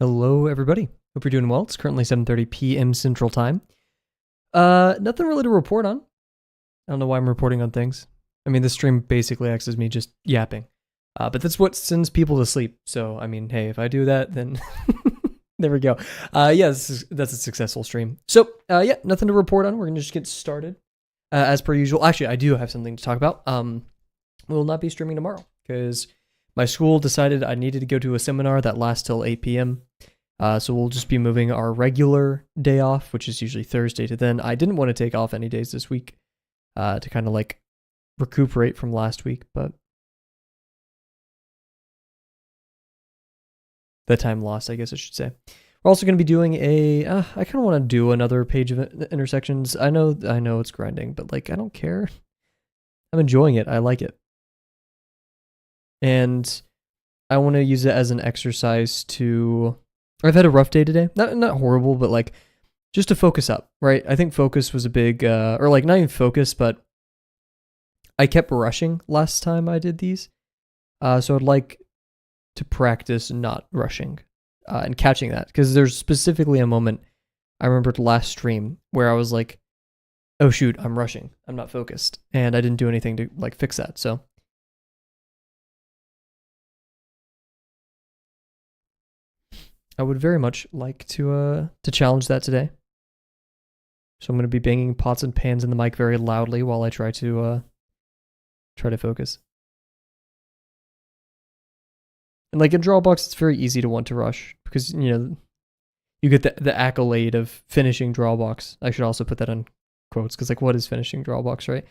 Hello, everybody. Hope you're doing well. It's currently 7:30 p.m. Central Time. Nothing really to report on. I don't know why I'm reporting on things. I mean, this stream basically acts as me just yapping. But that's what sends people to sleep. So, I mean, hey, if I do that, then there we go. That's a successful stream. So, nothing to report on. We're going to just get started as per usual. Actually, I do have something to talk about. We will not be streaming tomorrow because my school decided I needed to go to a seminar that lasts till 8 p.m. So we'll just be moving our regular day off, which is usually Thursday, to then. I didn't want to take off any days this week to kind of like recuperate from last week, but the time lost, I guess I should say. We're also going to be doing I kind of want to do another page of intersections. I know it's grinding, but like I don't care. I'm enjoying it. I like it. And I want to use it as an exercise to... I've had a rough day today. Not horrible, but like just to focus up, right? I think focus was a big, or like not even focus, but I kept rushing last time I did these. So I'd like to practice not rushing and catching that. Because there's specifically a moment I remembered last stream where I was like, oh shoot, I'm rushing. I'm not focused. And I didn't do anything to like fix that. So I would very much like to challenge that today. So I'm going to be banging pots and pans in the mic very loudly while I try to focus. And like in Drawbox, it's very easy to want to rush because, you know, you get the accolade of finishing Drawbox. I should also put that in quotes because like what is finishing Drawbox, right?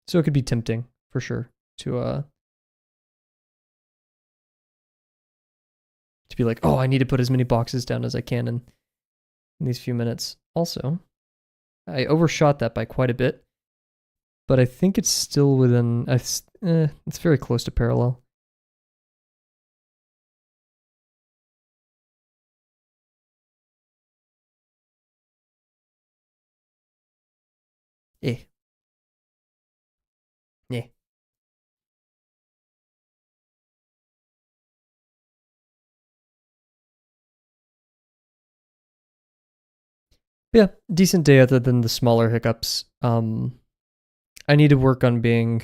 So it could be tempting for sure to be like, oh, I need to put as many boxes down as I can in these few minutes. Also, I overshot that by quite a bit, but I think it's still within, it's very close to parallel. Yeah. Yeah, decent day other than the smaller hiccups. I need to work on being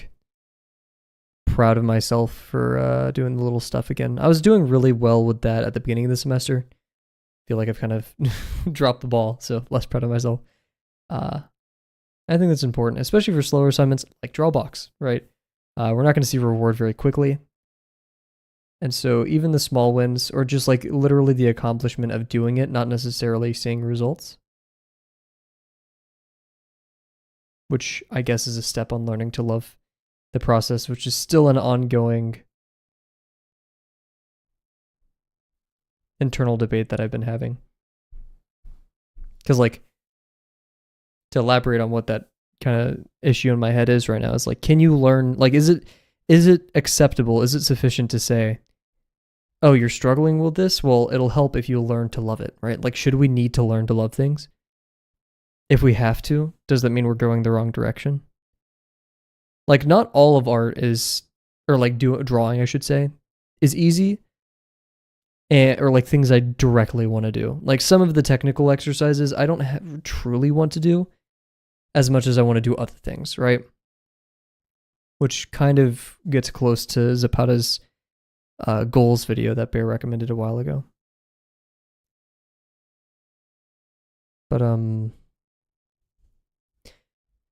proud of myself for doing the little stuff again. I was doing really well with that at the beginning of the semester. Feel like I've kind of dropped the ball, so less proud of myself. I think that's important, especially for slower assignments like Drawbox, right? We're not going to see reward very quickly. And so even the small wins, or just like literally the accomplishment of doing it, not necessarily seeing results, which I guess is a step on learning to love the process, which is still an ongoing internal debate that I've been having. Because like, to elaborate on what that kind of issue in my head is right now, is like, can you learn, like, is it acceptable? Is it sufficient to say, oh, you're struggling with this? Well, it'll help if you learn to love it, right? Like, should we need to learn to love things? If we have to, does that mean we're going the wrong direction? Like, not all of art is, or like drawing, I should say, is easy, or like things I directly want to do. Like some of the technical exercises I don't truly want to do as much as I want to do other things, right? Which kind of gets close to Zapata's goals video that Bear recommended a while ago. But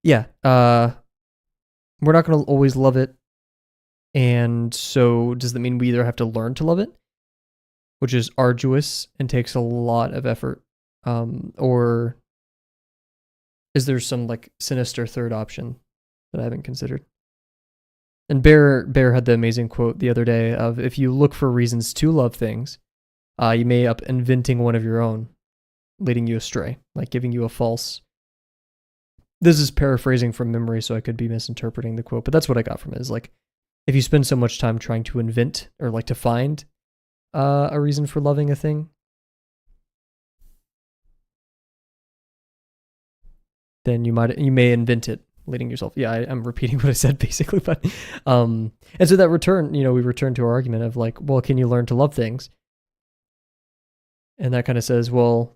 yeah, we're not going to always love it. And so does that mean we either have to learn to love it, which is arduous and takes a lot of effort, or is there some like sinister third option that I haven't considered? And Bear had the amazing quote the other day of, if you look for reasons to love things, you may up inventing one of your own, leading you astray, like giving you a false... This is paraphrasing from memory, so I could be misinterpreting the quote, but that's what I got from it, is like, if you spend so much time trying to invent or like to find a reason for loving a thing, then you may invent it leading yourself. Yeah, I'm repeating what I said basically, but and so that we return to our argument of like, well, can you learn to love things? And that kind of says, well,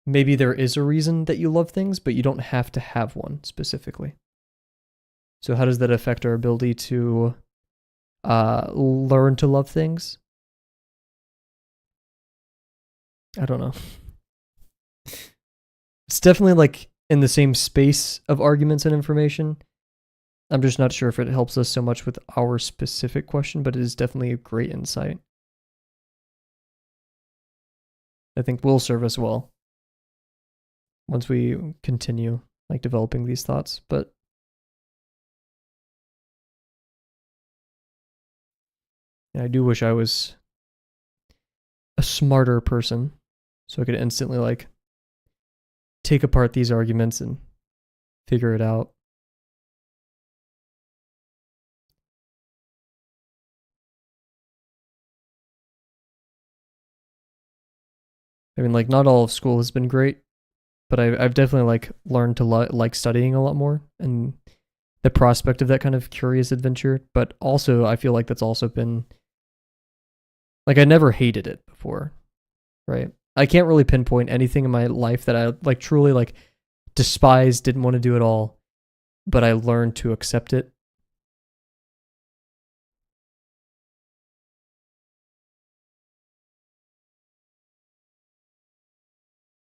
maybe there is a reason that you love things, but you don't have to have one specifically. So how does that affect our ability to learn to love things? I don't know. It's definitely like in the same space of arguments and information. I'm just not sure if it helps us so much with our specific question, but it is definitely a great insight. I think will serve us well once we continue like developing these thoughts. But I do wish I was a smarter person so I could instantly like take apart these arguments and figure it out. I mean, like, not all of school has been great, but I've definitely like learned to like studying a lot more and the prospect of that kind of curious adventure. But also, I feel like that's also been like I never hated it before, right? I can't really pinpoint anything in my life that I like truly like despised, didn't want to do at all, but I learned to accept it.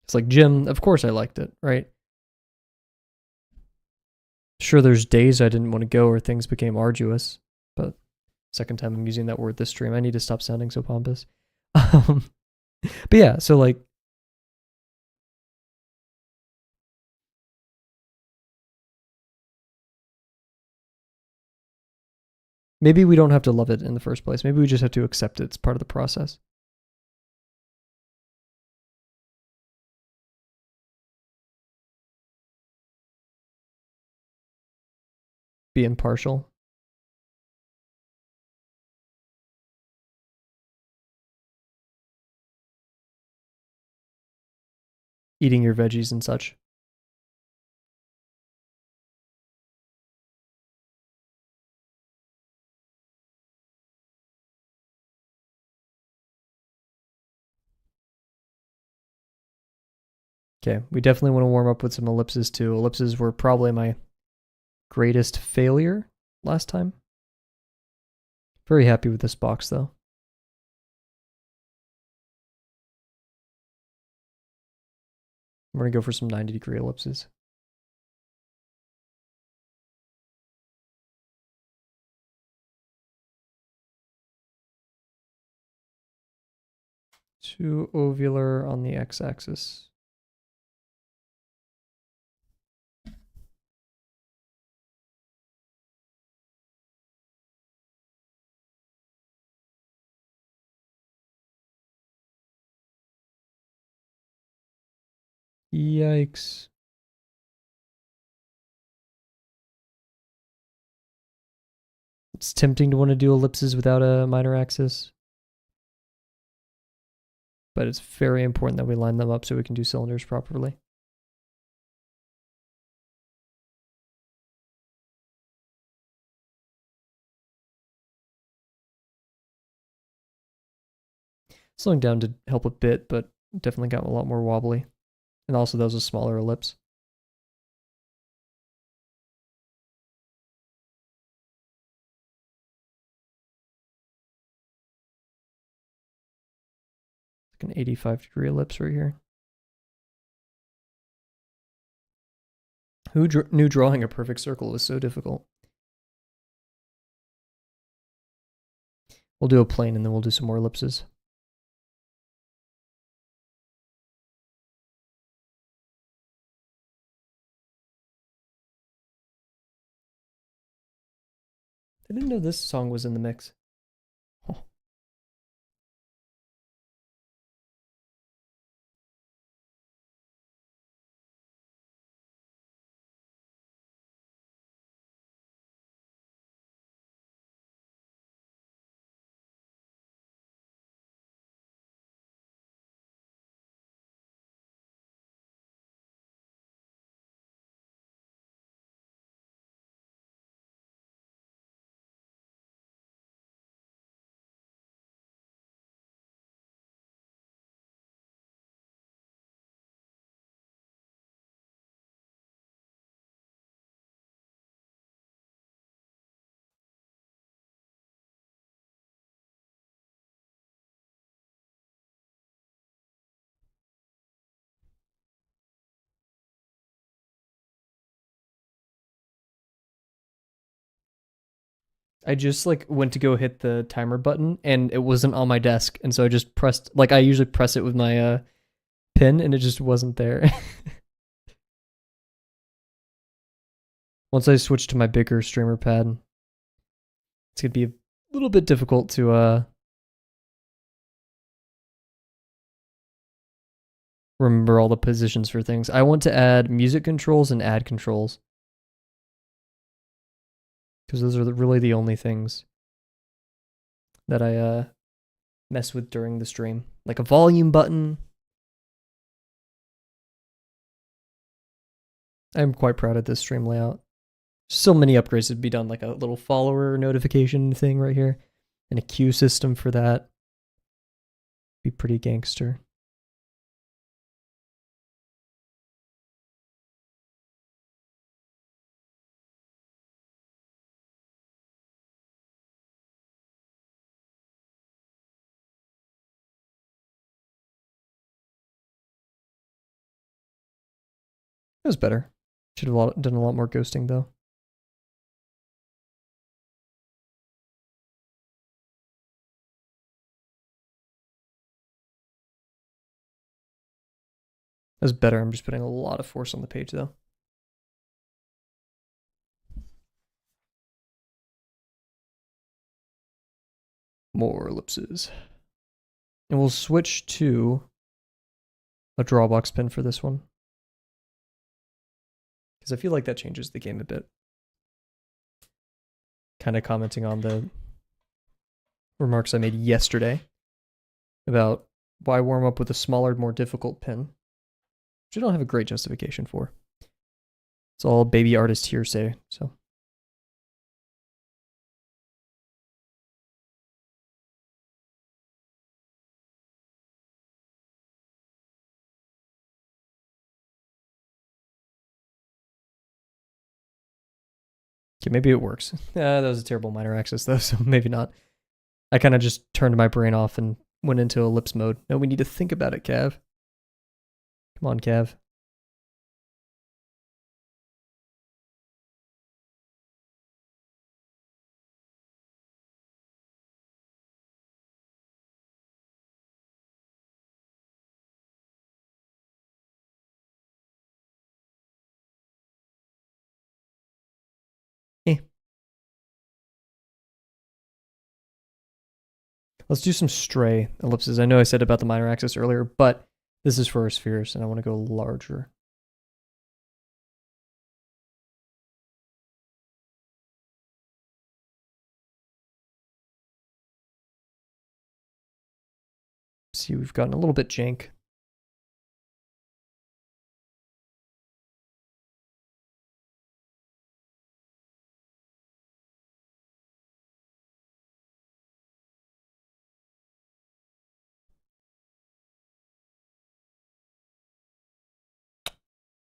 It's like gym, of course I liked it, right? Sure, there's days I didn't want to go or things became arduous, but second time I'm using that word this stream. I need to stop sounding so pompous. But yeah, so like maybe we don't have to love it in the first place. Maybe we just have to accept it. It's part of the process. Be impartial. Eating your veggies and such. Okay, we definitely want to warm up with some ellipses too. Ellipses were probably my greatest failure last time. Very happy with this box though. I'm going to go for some 90-degree ellipses. Two ovular on the x-axis. Yikes. It's tempting to want to do ellipses without a minor axis, but it's very important that we line them up so we can do cylinders properly. Slowing down to help a bit, but definitely got a lot more wobbly. And also that was a smaller ellipse. Like an 85-degree ellipse right here. Who knew drawing a perfect circle was so difficult? We'll do a plane and then we'll do some more ellipses. I didn't know this song was in the mix. I just like went to go hit the timer button and it wasn't on my desk, and so I just pressed like I usually press it with my pin, and it just wasn't there. Once I switch to my bigger streamer pad, it's gonna be a little bit difficult to remember all the positions for things. I want to add music controls and ad controls because those are really the only things that I mess with during the stream, like a volume button. I'm quite proud of this stream layout. So many upgrades to be done, like a little follower notification thing right here, and a queue system for that. Be pretty gangster. It was better. Should have done a lot more ghosting though. It was better. I'm just putting a lot of force on the page though. More ellipses. And we'll switch to a drawbox pin for this one, because I feel like that changes the game a bit. Kind of commenting on the remarks I made yesterday about why warm up with a smaller, more difficult pin, which I don't have a great justification for. It's all baby artist hearsay, so. Okay, maybe it works. That was a terrible minor access though, so maybe not. I kind of just turned my brain off and went into ellipse mode. No, we need to think about it, Cav. Come on, Cav. Eh. Let's do some stray ellipses. I know I said about the minor axis earlier, but this is for our spheres, and I want to go larger. See, we've gotten a little bit jank.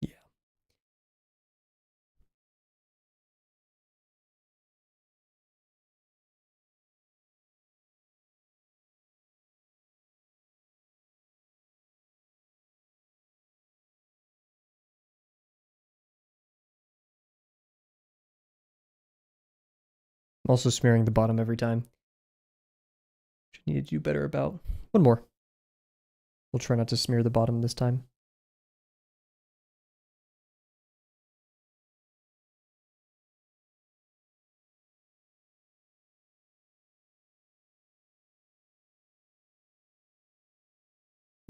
Yeah. I'm also smearing the bottom every time. Need to do better about. One more. We'll try not to smear the bottom this time.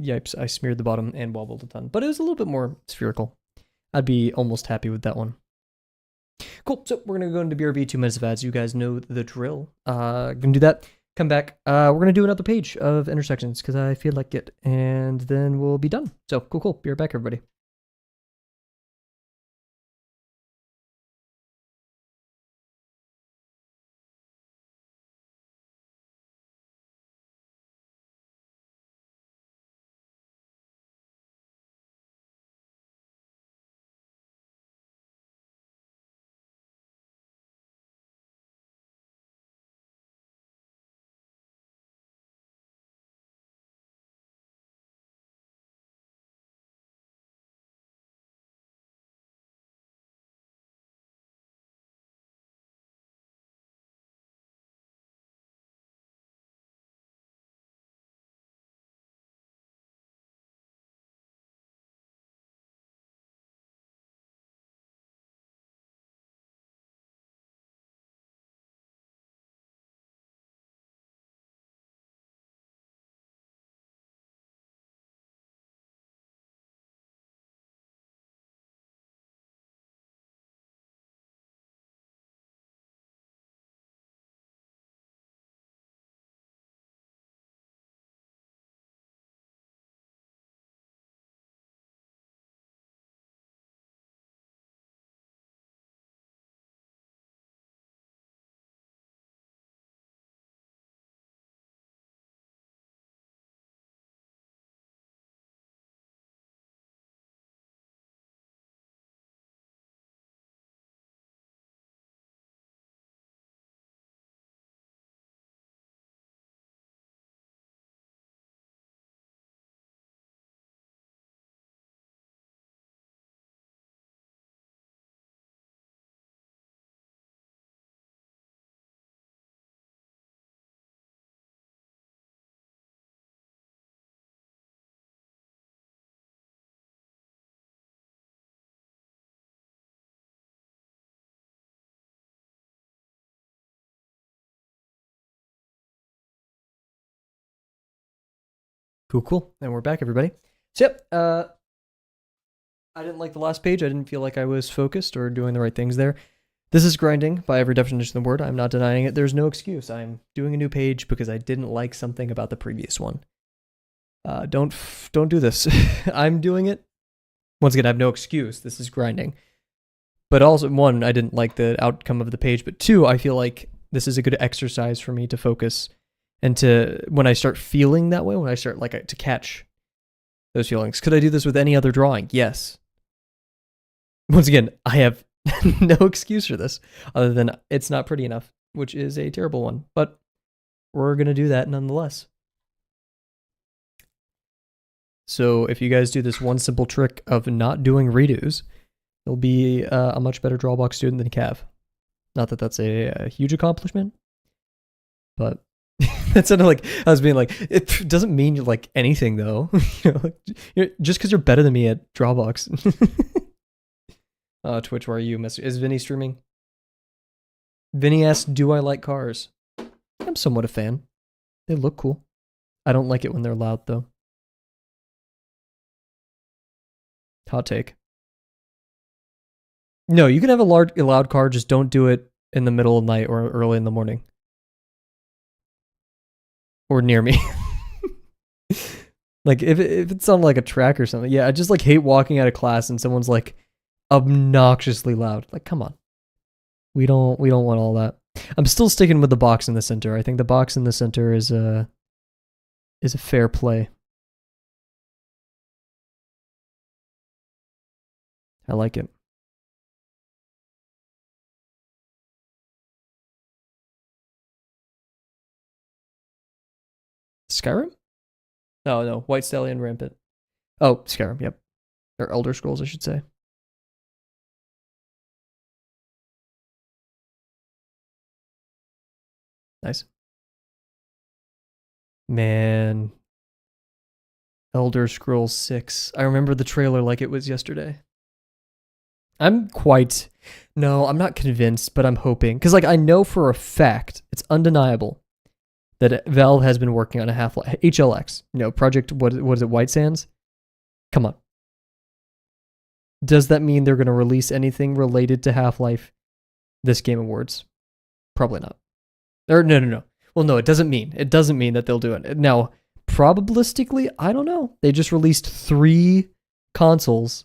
Yipes, I smeared the bottom and wobbled a ton, but it was a little bit more spherical. I'd be almost happy with that one. Cool, so we're gonna go into BRB, 2 minutes of ads. You guys know the drill. Gonna do that. Come back. We're gonna do another page of intersections because I feel like it, and then we'll be done. So cool. Be right back, everybody. Cool. And we're back, everybody. So, yep, I didn't like the last page. I didn't feel like I was focused or doing the right things there. This is grinding by every definition of the word. I'm not denying it. There's no excuse. I'm doing a new page because I didn't like something about the previous one. Don't do this. I'm doing it. Once again, I have no excuse. This is grinding. But also, one, I didn't like the outcome of the page. But two, I feel like this is a good exercise for me to focus and to, when I start feeling that way, when I start to catch those feelings. Could I do this with any other drawing? Yes. Once again, I have no excuse for this other than it's not pretty enough, which is a terrible one. But we're going to do that nonetheless. So if you guys do this one simple trick of not doing redos, you'll be a much better drawbox student than Cav. Not that that's a huge accomplishment, but that sounded like I was being like, it doesn't mean you're like anything though. Just because you're better than me at drawbox. Twitch, where are you? Is Vinny streaming? Vinny asked, do I like cars? I'm somewhat a fan. They look cool. I don't like it when they're loud though. Hot take. No, you can have a loud car, just don't do it in the middle of the night or early in the morning. Or near me. Like if it's on like a track or something. Yeah, I just like hate walking out of class and someone's like obnoxiously loud. Like, come on. We don't want all that. I'm still sticking with the box in the center. I think the box in the center is a fair play. I like it. Skyrim? No, White Stallion Rampant. Oh, Skyrim, yep. Or Elder Scrolls, I should say. Nice. Man. Elder Scrolls 6. I remember the trailer like it was yesterday. I'm not convinced, but I'm hoping. Because I know for a fact, it's undeniable, that Valve has been working on a Half-Life HLX. Project, what is it, White Sands? Come on. Does that mean they're going to release anything related to Half-Life this Game Awards? Probably not. Or no. Well, no, it doesn't mean that they'll do it. Now, probabilistically, I don't know. They just released 3 consoles.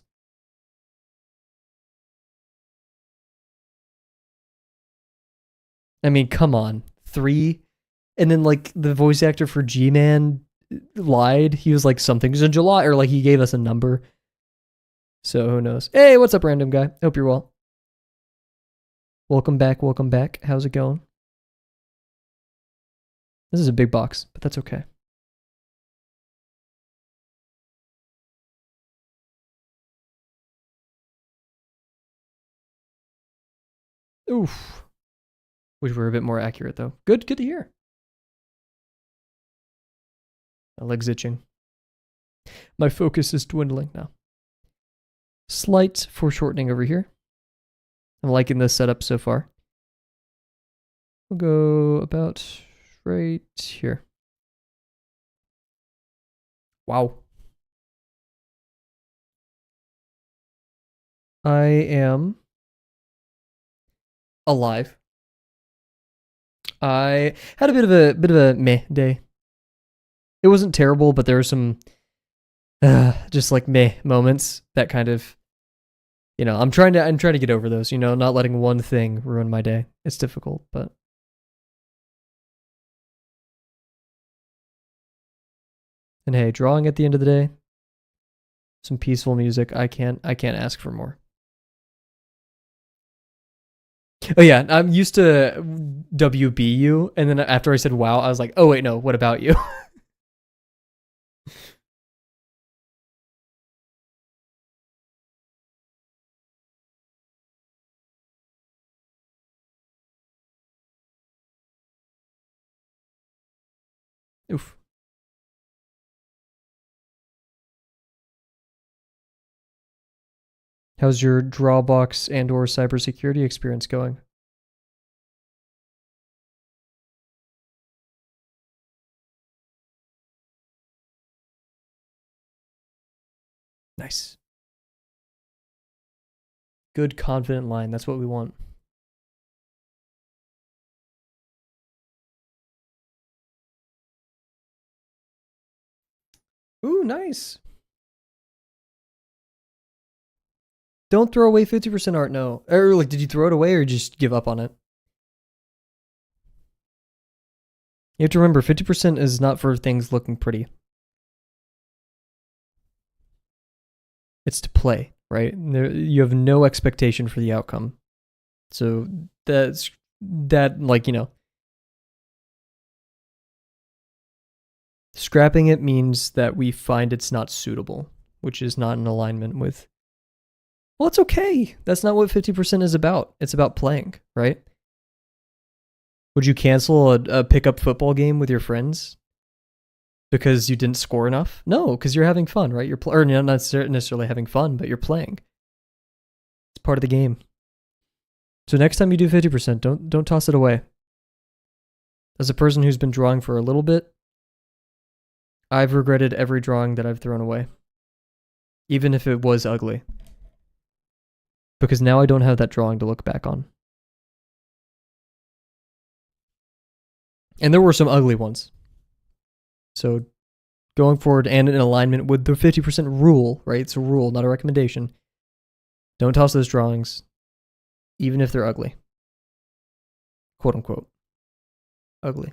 I mean, come on. 3? And then, the voice actor for G-Man lied. He was like, something's in July, or he gave us a number. So, who knows? Hey, what's up, random guy? Hope you're well. Welcome back. How's it going? This is a big box, but that's okay. Oof. Wish we were a bit more accurate, though. Good to hear. My leg's itching. My focus is dwindling now. Slight foreshortening over here. I'm liking this setup so far. We'll go about right here. Wow. I am alive. I had a bit of a meh day. It wasn't terrible, but there were some just meh moments that kind of, I'm trying to get over those, not letting one thing ruin my day. It's difficult, but and hey, drawing at the end of the day, some peaceful music. I can't ask for more. Oh yeah, I'm used to WBU, and then after I said wow, I was like, oh wait, no, what about you? Oof. How's your Drawbox and or cybersecurity experience going? Nice. Good, confident line. That's what we want. Ooh, nice. Don't throw away 50% art, no. Or, like, did you throw it away or just give up on it? You have to remember, 50% is not for things looking pretty. It's to play, right? You have no expectation for the outcome. So like, scrapping it means that we find it's not suitable, which is not in alignment with, well, it's okay. That's not what 50% is about. It's about playing, right? Would you cancel a pickup football game with your friends because you didn't score enough? No, because you're having fun, right? Or not necessarily having fun, but you're playing. It's part of the game. So next time you do 50%, don't toss it away. As a person who's been drawing for a little bit, I've regretted every drawing that I've thrown away, even if it was ugly, because now I don't have that drawing to look back on. And there were some ugly ones. So going forward and in alignment with the 50% rule, right? It's a rule, not a recommendation. Don't toss those drawings, even if they're ugly. Quote unquote. Ugly.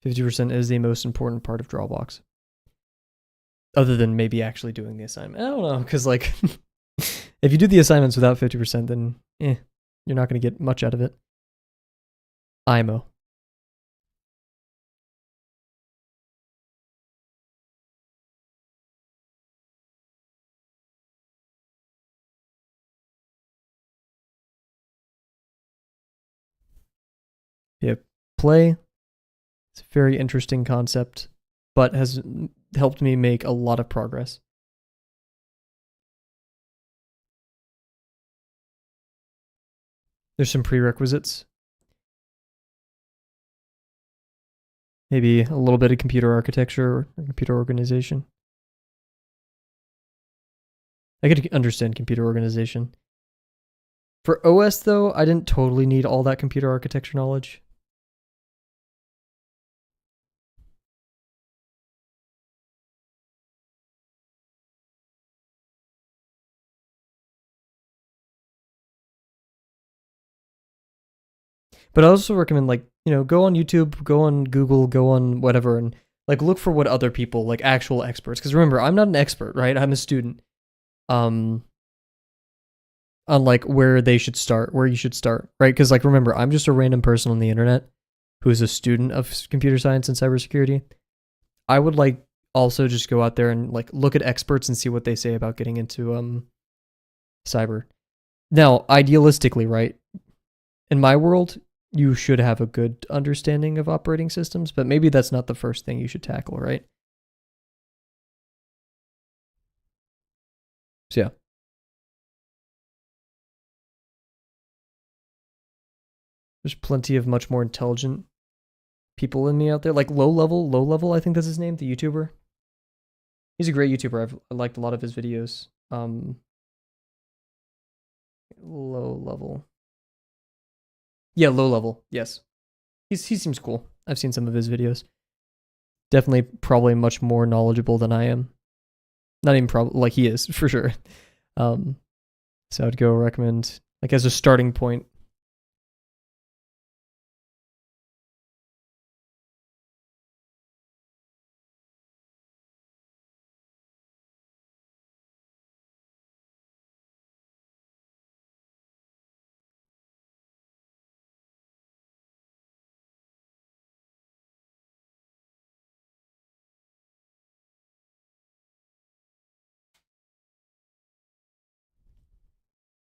%50 is the most important part of Drawbox. Other than maybe actually doing the assignment. I don't know, because like if you do the assignments without 50%, then you're not going to get much out of it. IMO. Yeah, play. It's a very interesting concept, but has helped me make a lot of progress. There's some prerequisites. Maybe a little bit of computer architecture or computer organization. I could understand computer organization. For OS, though, I didn't totally need all that computer architecture knowledge. But I also recommend, like, go on YouTube, go on Google, go on whatever, and like look for what other people, like actual experts. Because remember, I'm not an expert, right? I'm a student. On like where they should start, where you should start, right? Because like remember, I'm just a random person on the internet who's a student of computer science and cybersecurity. I would like also just go out there and like look at experts and see what they say about getting into cyber. Now, idealistically, right? In my world, you should have a good understanding of operating systems, but maybe that's not the first thing you should tackle, right? So yeah. There's plenty of much more intelligent people in me out there. Like low level, I think that's his name, the YouTuber. He's a great YouTuber. I've liked a lot of his videos. Low level. Yeah, low level. Yes. He seems cool. I've seen some of his videos. Definitely probably much more knowledgeable than I am. Not even probably, like he is, for sure. So I'd go recommend, like as a starting point.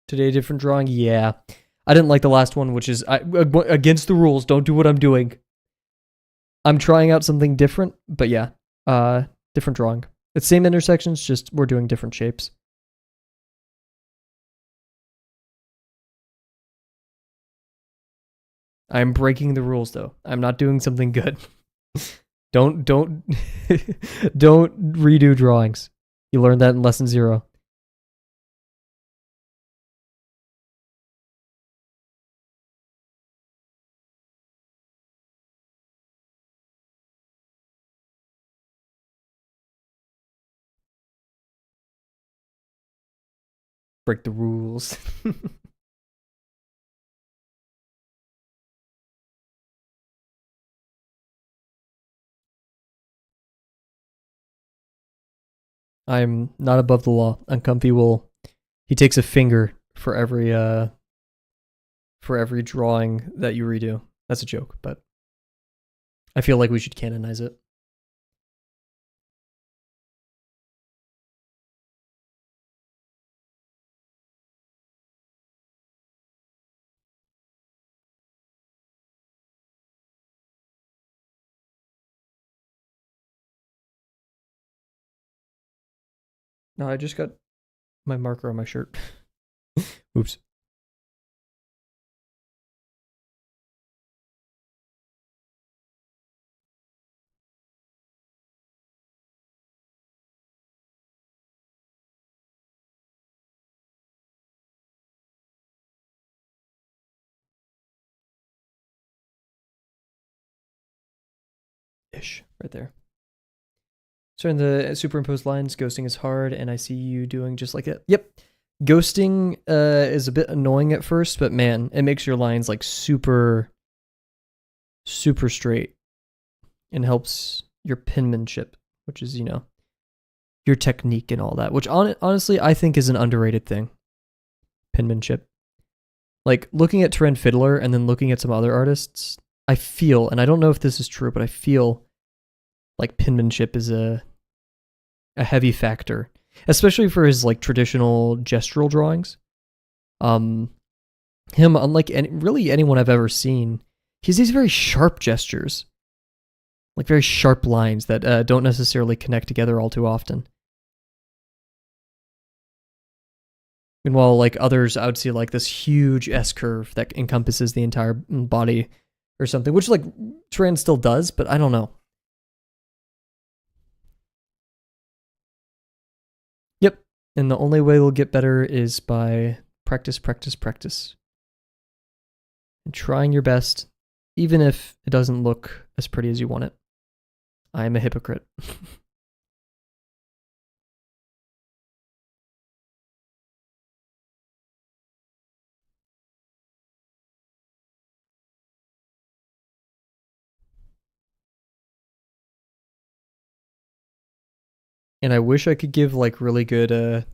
Today, different drawing? Yeah. I didn't like the last one, which is against the rules. Don't do what I'm doing. I'm trying out something different, but yeah. Different drawing. It's same intersections, just we're doing different shapes. I'm breaking the rules though. I'm not doing something good. don't don't don't redo drawings. You learned that in lesson 0. Break the rules. I'm not above the law. Uncomfy will he takes a finger for every drawing that you redo. That's a joke, but I feel like we should canonize it. No, I just got my marker on my shirt. Oops. Ish, right there. So in the superimposed lines, ghosting is hard, and I see you doing just like it. Yep. Ghosting is a bit annoying at first, but man, it makes your lines like super straight and helps your penmanship, which is, your technique and all that, which honestly I think is an underrated thing. Penmanship. Like looking at Trent Fiddler and then looking at some other artists, I feel, and I don't know if this is true, but I feel like penmanship is a heavy factor, especially for his like traditional gestural drawings. Him, unlike really anyone I've ever seen, he has these very sharp gestures, like very sharp lines that don't necessarily connect together all too often. Meanwhile, like others, I would see like this huge S curve that encompasses the entire body or something, which like Tran still does, but I don't know. Yep. And the only way we'll get better is by practice, practice, practice. And trying your best, even if it doesn't look as pretty as you want it. I am a hypocrite. And I wish I could give like really good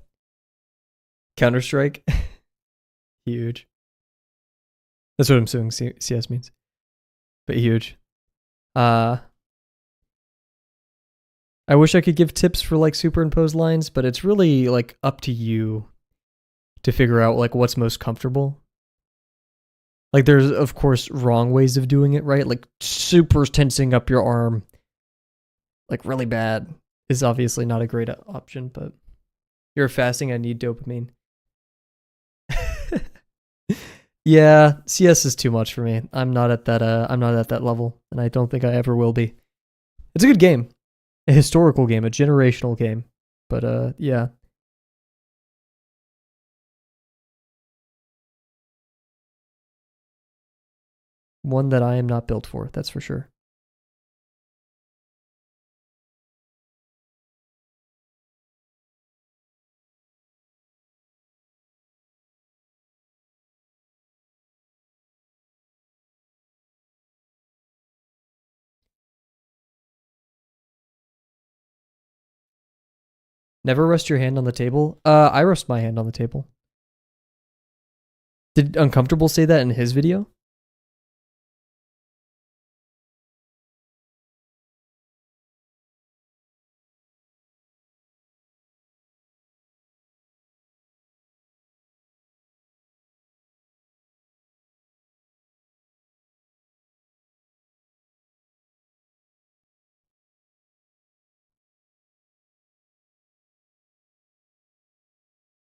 Counter-Strike. Huge. That's what I'm assuming CS means. But huge. I wish I could give tips for like superimposed lines, but it's really like up to you to figure out like what's most comfortable. Like there's of course wrong ways of doing it, right? Like super tensing up your arm like really bad is obviously not a great option, but you're fasting, I need dopamine. Yeah, CS is too much for me. I'm not at that level, and I don't think I ever will be. It's a good game. A historical game, a generational game. But yeah. One that I am not built for, that's for sure. Never rest your hand on the table. I rest my hand on the table. Did Uncomfortable say that in his video?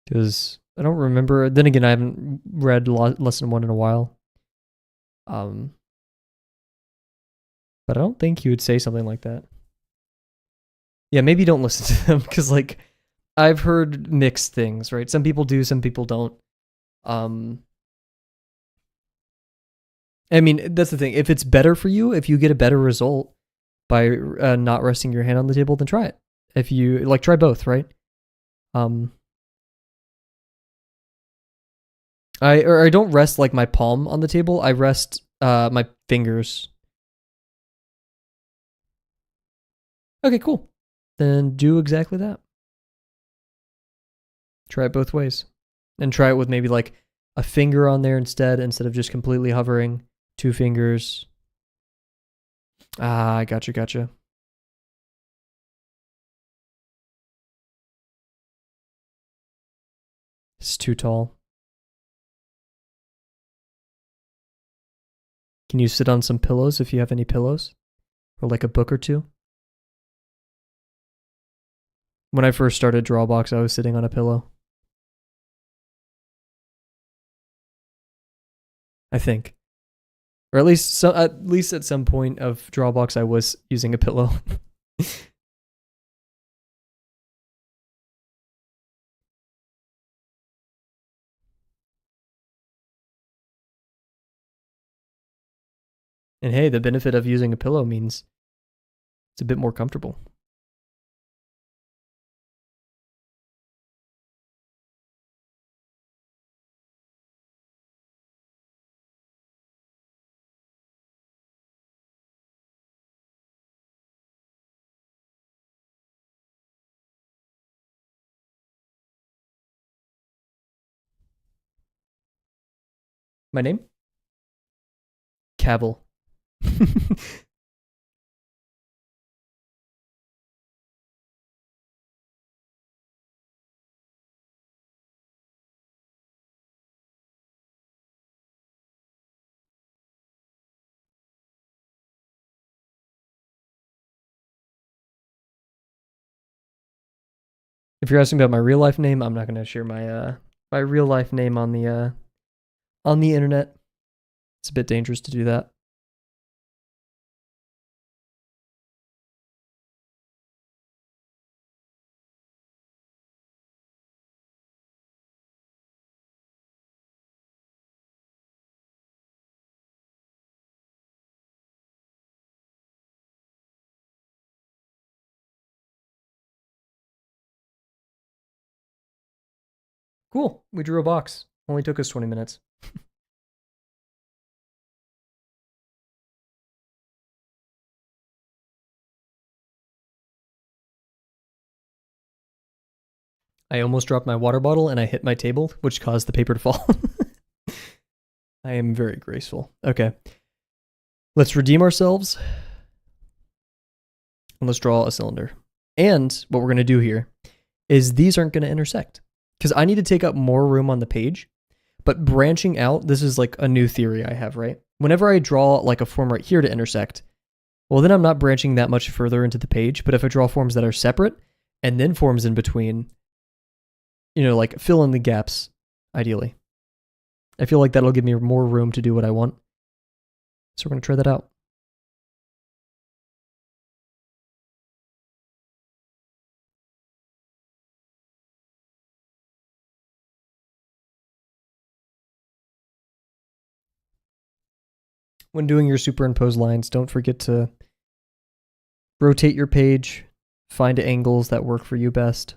Because I don't remember. Then again, I haven't read lesson 1 in a while. But I don't think he would say something like that. Yeah, maybe don't listen to them because like I've heard mixed things, right? Some people do, some people don't. I mean, that's the thing. If it's better for you, if you get a better result by not resting your hand on the table, then try it. If you like, try both, right? I don't rest like my palm on the table. I rest my fingers. Okay, cool. Then do exactly that. Try it both ways. And try it with maybe like a finger on there instead of just completely hovering. 2 fingers. Ah, I gotcha. It's too tall. Can you sit on some pillows if you have any pillows? Or like a book or two? When I first started Drawbox, I was sitting on a pillow. I think. Or at least at some point of Drawbox I was using a pillow. And hey, the benefit of using a pillow means it's a bit more comfortable. My name? Kavel. If you're asking about my real life name, I'm not going to share my real life name on the internet. It's a bit dangerous to do that. Cool. We drew a box. Only took us 20 minutes. I almost dropped my water bottle and I hit my table, which caused the paper to fall. I am very graceful. Okay. Let's redeem ourselves. And let's draw a cylinder. And what we're going to do here is these aren't going to intersect because I need to take up more room on the page. But branching out, this is like a new theory I have, right? Whenever I draw like a form right here to intersect, well, then I'm not branching that much further into the page. But if I draw forms that are separate and then forms in between, like fill in the gaps, ideally. I feel like that'll give me more room to do what I want. So we're going to try that out. When doing your superimposed lines, don't forget to rotate your page, find angles that work for you best.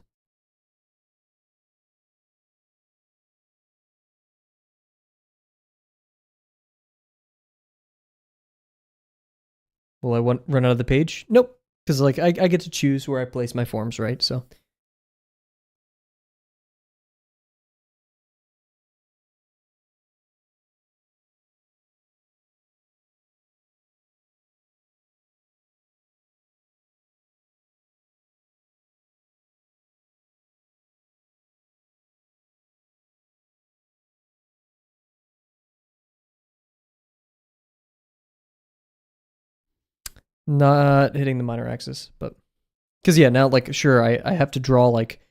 Will I run out of the page? Nope, because like I get to choose where I place my forms, right? So not hitting the minor axis, but because yeah, now like sure I have to draw like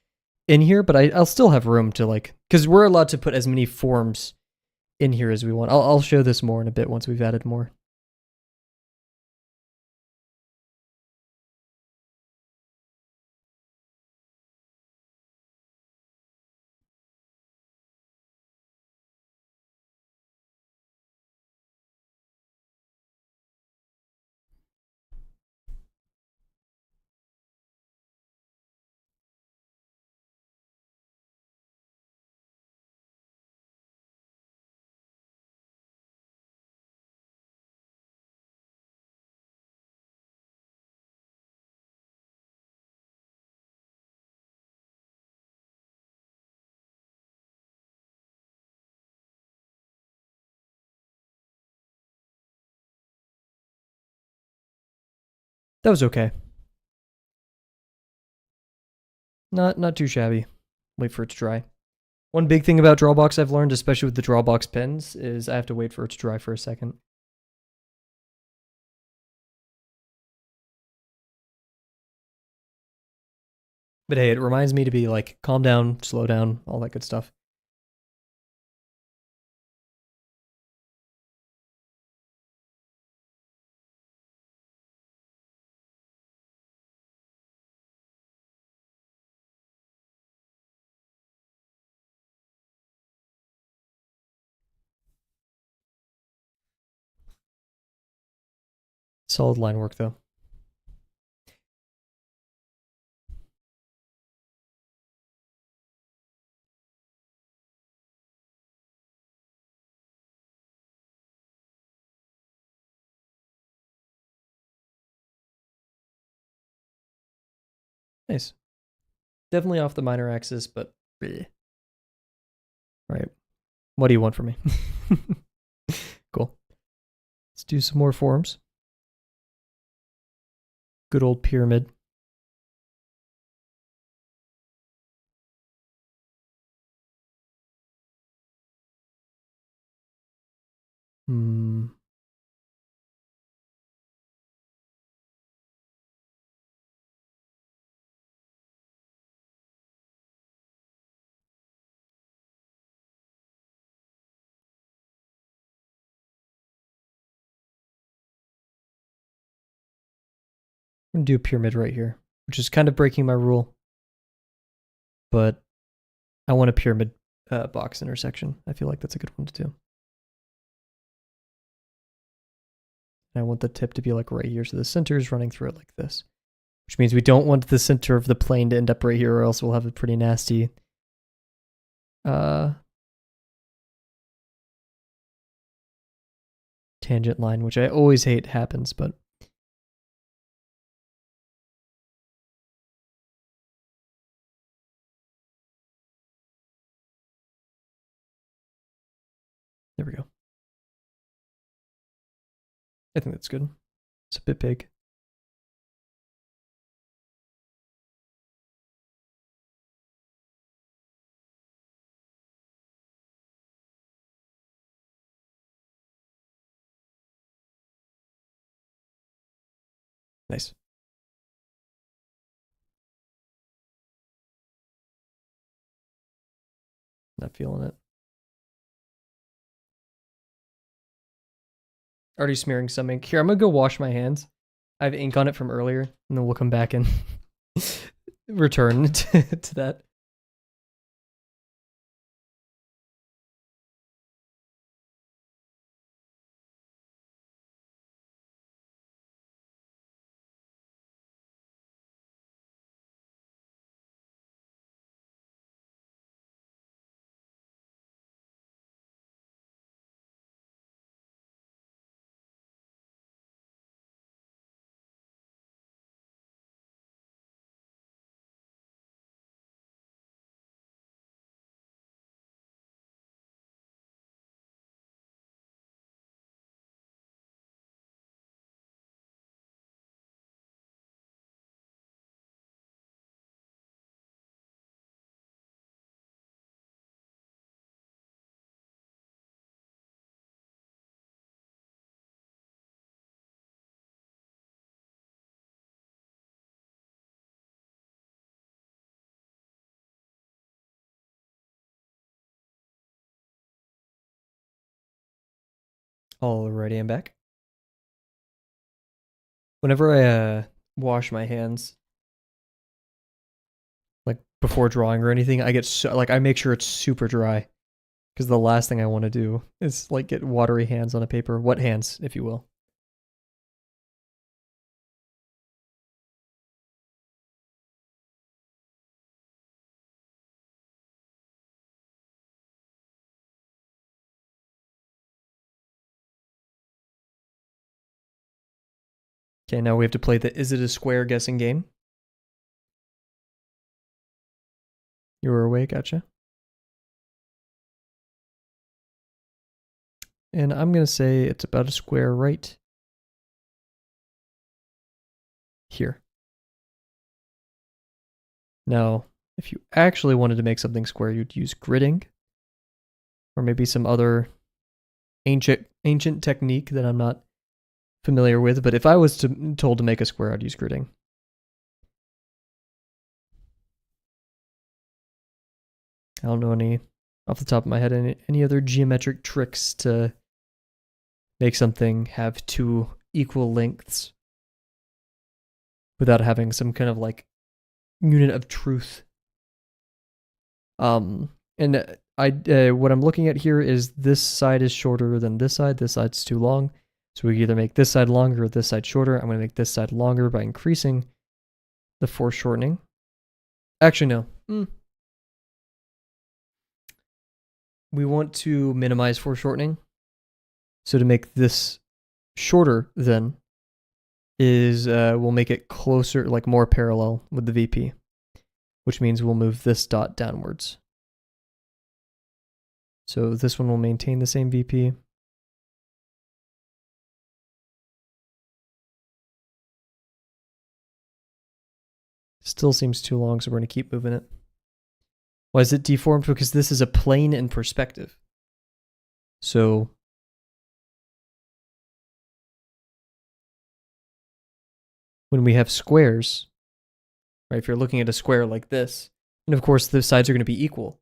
in here, but I'll still have room to like because we're allowed to put as many forms in here as we want. I'll show this more in a bit once we've added more. That was okay. Not too shabby. Wait for it to dry. One big thing about Drawbox I've learned, especially with the Drawbox pens, is I have to wait for it to dry for a second. But hey, it reminds me to be like, calm down, slow down, all that good stuff. Solid line work though. Nice. Definitely off the minor axis, but bleh. All right. What do you want from me? Cool. Let's do some more forms. Good old pyramid. Hmm. I'm gonna do a pyramid right here, which is kind of breaking my rule, but I want a pyramid box intersection. I feel like that's a good one to do. And I want the tip to be like right here, so the center is running through it like this, which means we don't want the center of the plane to end up right here, or else we'll have a pretty nasty tangent line, which I always hate happens, but there we go. I think that's good. It's a bit big. Nice. Not feeling it. Already smearing some ink. Here, I'm gonna go wash my hands. I have ink on it from earlier, and then we'll come back and return to that. Alrighty, I'm back. Whenever I wash my hands, like before drawing or anything, I get so like I make sure it's super dry, because the last thing I want to do is like get watery hands on a paper, wet hands, if you will. Okay, now we have to play the is it a square guessing game. You were away, gotcha. And I'm gonna say it's about a square right. here. Now, if you actually wanted to make something square, you'd use gridding, or maybe some other ancient technique that I'm not familiar with. But if I was told to make a square, I'd use gridding. I don't know any off the top of my head any other geometric tricks to make something have two equal lengths without having some kind of like unit of truth. And what I'm looking at here is this side is shorter than this side. This side's too long. So we either make this side longer or this side shorter. I'm going to make this side longer by increasing the foreshortening. Actually, no. We want to minimize foreshortening. So to make this shorter then is we'll make it closer, like more parallel with the VP, which means we'll move this dot downwards. So this one will maintain the same VP. Still seems too long, so we're going to keep moving it. Why is it deformed? Because this is a plane in perspective. So when we have squares, right, if you're looking at a square like this, and of course the sides are going to be equal,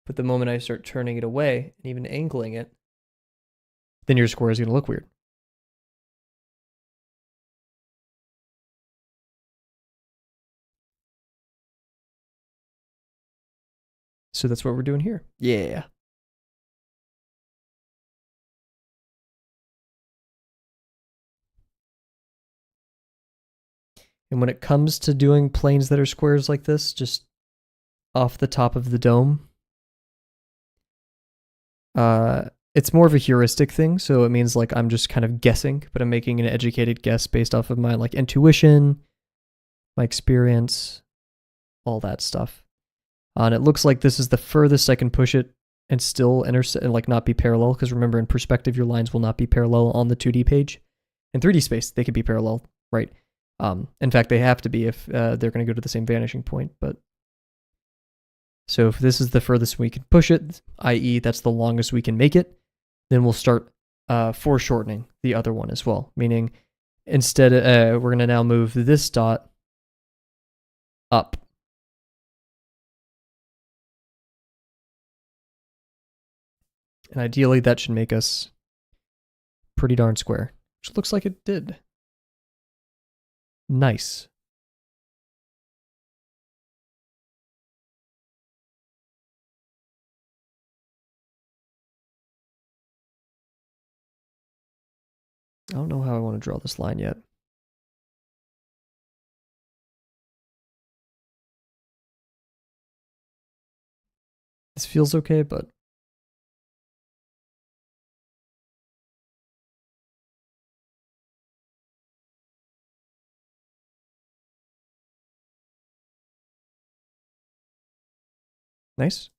but the moment I start turning it away and even angling it, then your square is going to look weird. So that's what we're doing here. Yeah. And when it comes to doing planes that are squares like this, just off the top of the dome, it's more of a heuristic thing. So it means like I'm just kind of guessing, but I'm making an educated guess based off of my like intuition, my experience, all that stuff. And it looks like this is the furthest I can push it and still intersect and like not be parallel. Because remember, in perspective, your lines will not be parallel on the 2D page. In 3D space, they could be parallel, right? In fact, they have to be if they're going to go to the same vanishing point. But so if this is the furthest we can push it, i.e. that's the longest we can make it, then we'll start foreshortening the other one as well. Meaning instead, we're going to now move this dot up. And ideally, that should make us pretty darn square, which looks like it did. Nice. I don't know how I want to draw this line yet. This feels okay, but nice.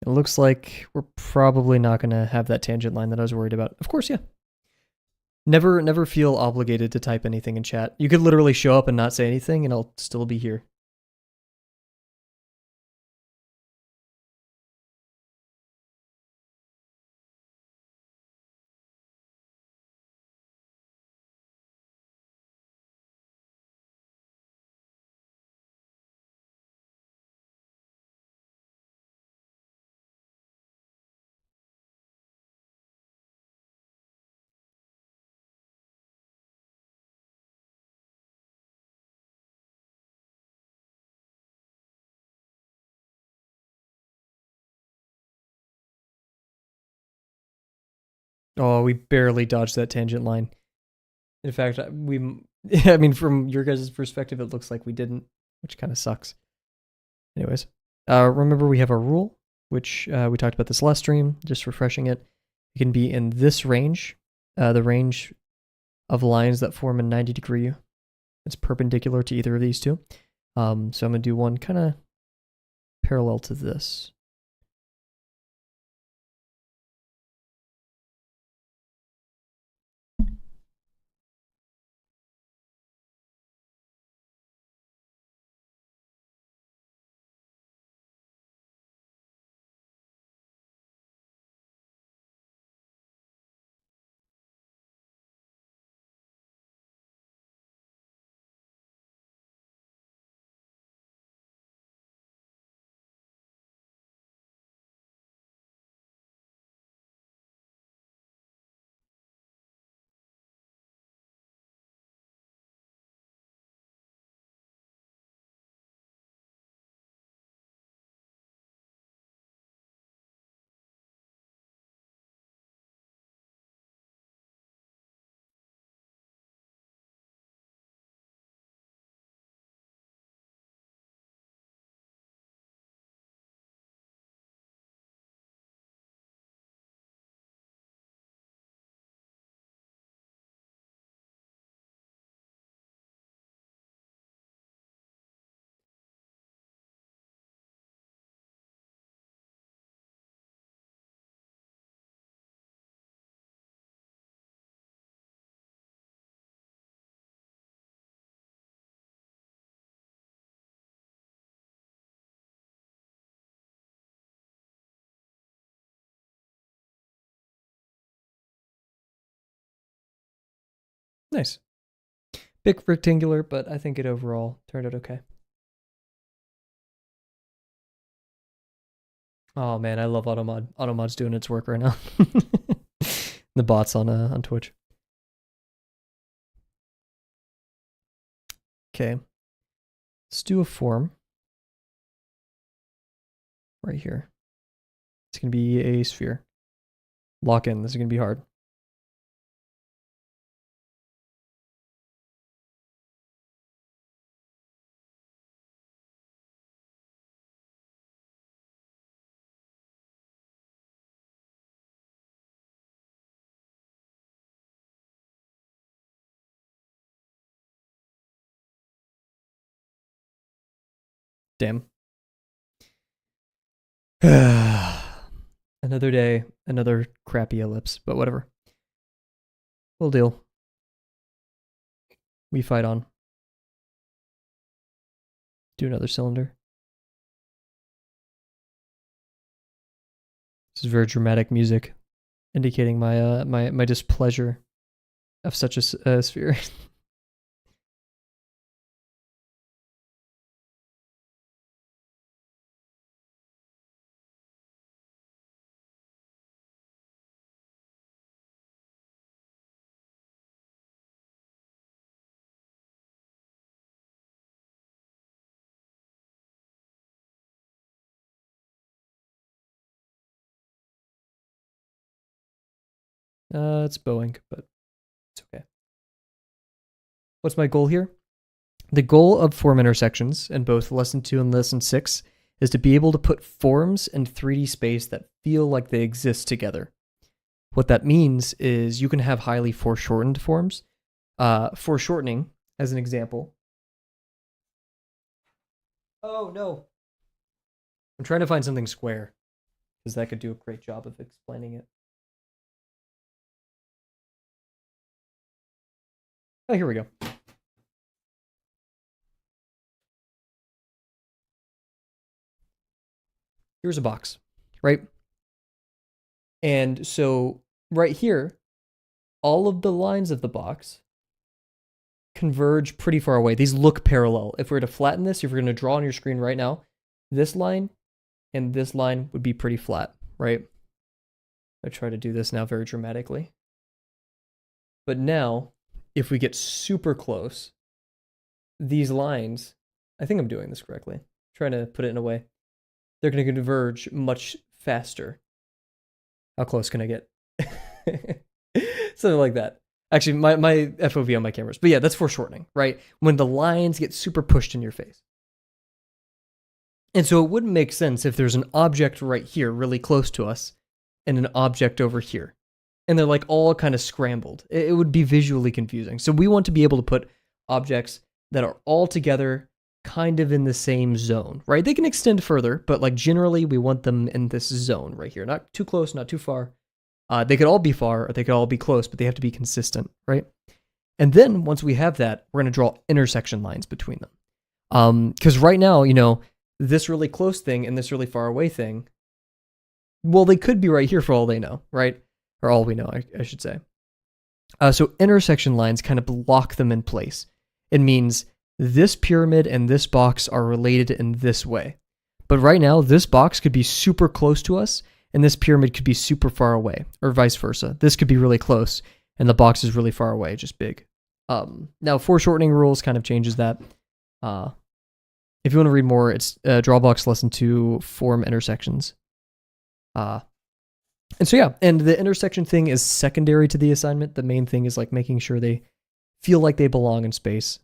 It looks like we're probably not going to have that tangent line that I was worried about. Of course, yeah. Never feel obligated to type anything in chat. You could literally show up and not say anything, and I'll still be here. Oh, we barely dodged that tangent line. In fact, I mean, from your guys' perspective, it looks like we didn't, which kind of sucks. Anyways, remember we have our rule, which we talked about this last stream, just refreshing it. It can be in this range, the range of lines that form a 90-degree It's perpendicular to either of these two. So I'm going to do one kind of parallel to this. Nice. Big rectangular, but I think it overall turned out okay. Oh man, I love Automod. Automod's doing its work right now. The bots on Twitch. Okay. Let's do a form right here. It's going to be a sphere. Lock in. This is going to be hard. Damn. Another day, another crappy ellipse, but whatever. We'll deal. We fight on. Do another cylinder. This is very dramatic music, indicating my my displeasure of such a sphere. It's Boeing, but it's okay. What's my goal here? The goal of form intersections in both lesson 2 and lesson 6 is to be able to put forms in 3D space that feel like they exist together. What that means is you can have highly foreshortened forms. Foreshortening, as an example. Oh no. I'm trying to find something square, because that could do a great job of explaining it. Oh, here we go. Here's a box, right? And so right here, all of the lines of the box converge pretty far away. These look parallel. If we were to flatten this, if we're going to draw on your screen right now, this line and this line would be pretty flat, right? I try to do this now very dramatically. But now, if we get super close, these lines, I think I'm doing this correctly. I'm trying to put it in a way. They're going to converge much faster. How close can I get? Something like that. Actually, my FOV on my cameras. But yeah, that's foreshortening, right? When the lines get super pushed in your face. And so it wouldn't make sense if there's an object right here really close to us and an object over here. And they're like all kind of scrambled. It would be visually confusing. So we want to be able to put objects that are all together kind of in the same zone, right? They can extend further, but like generally we want them in this zone right here. Not too close, not too far. They could all be far or they could all be close, but they have to be consistent, right? And then once we have that, we're going to draw intersection lines between them. Because right now, this really close thing and this really far away thing, well, they could be right here for all they know, right? Or all we know, I should say. So intersection lines kind of lock them in place. It means this pyramid and this box are related in this way. But right now, this box could be super close to us, and this pyramid could be super far away, or vice versa. This could be really close, and the box is really far away, just big. Now, foreshortening rules kind of changes that. If you want to read more, it's Drawbox Lesson 2, Form Intersections. And so yeah, and the intersection thing is secondary to the assignment. The main thing is like making sure they feel like they belong in space.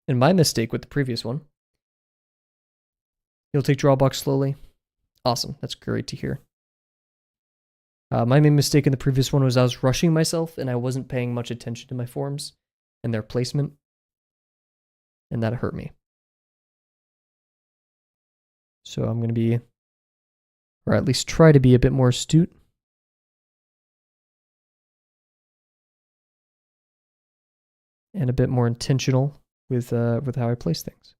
And my mistake with the previous one, you'll take Drawbox slowly. Awesome, that's great to hear. My main mistake in the previous one was I was rushing myself and I wasn't paying much attention to my forms and their placement. And that hurt me. So I'm going to be, or at least try to be a bit more astute. And a bit more intentional with how I place things.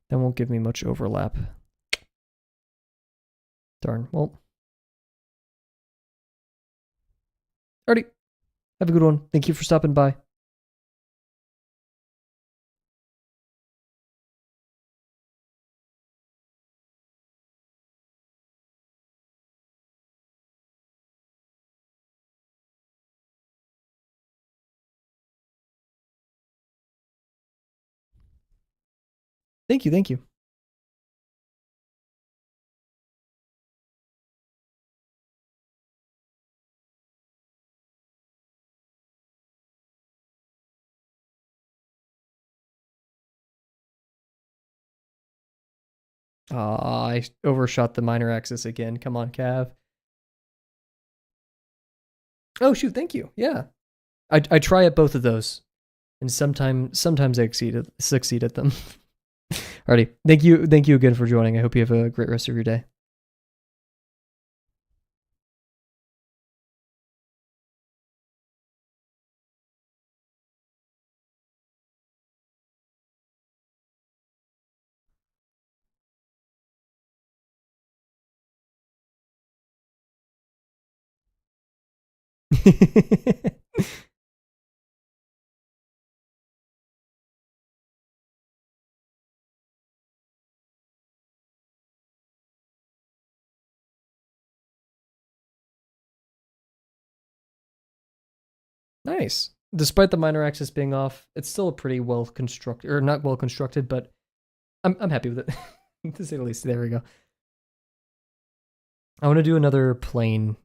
That won't give me much overlap. Darn. Well. Alrighty. Have a good one. Thank you for stopping by. Thank you. Thank you. I overshot the minor axis again. Come on, Cav. Oh, shoot. Thank you. Yeah. I try at both of those. And sometimes I succeed at them. Alrighty. Thank you again for joining. I hope you have a great rest of your day. Nice. Despite the minor axis being off, it's still a pretty well constructed, or not well constructed, but I'm happy with it, to say the least. There we go. I want to do another plane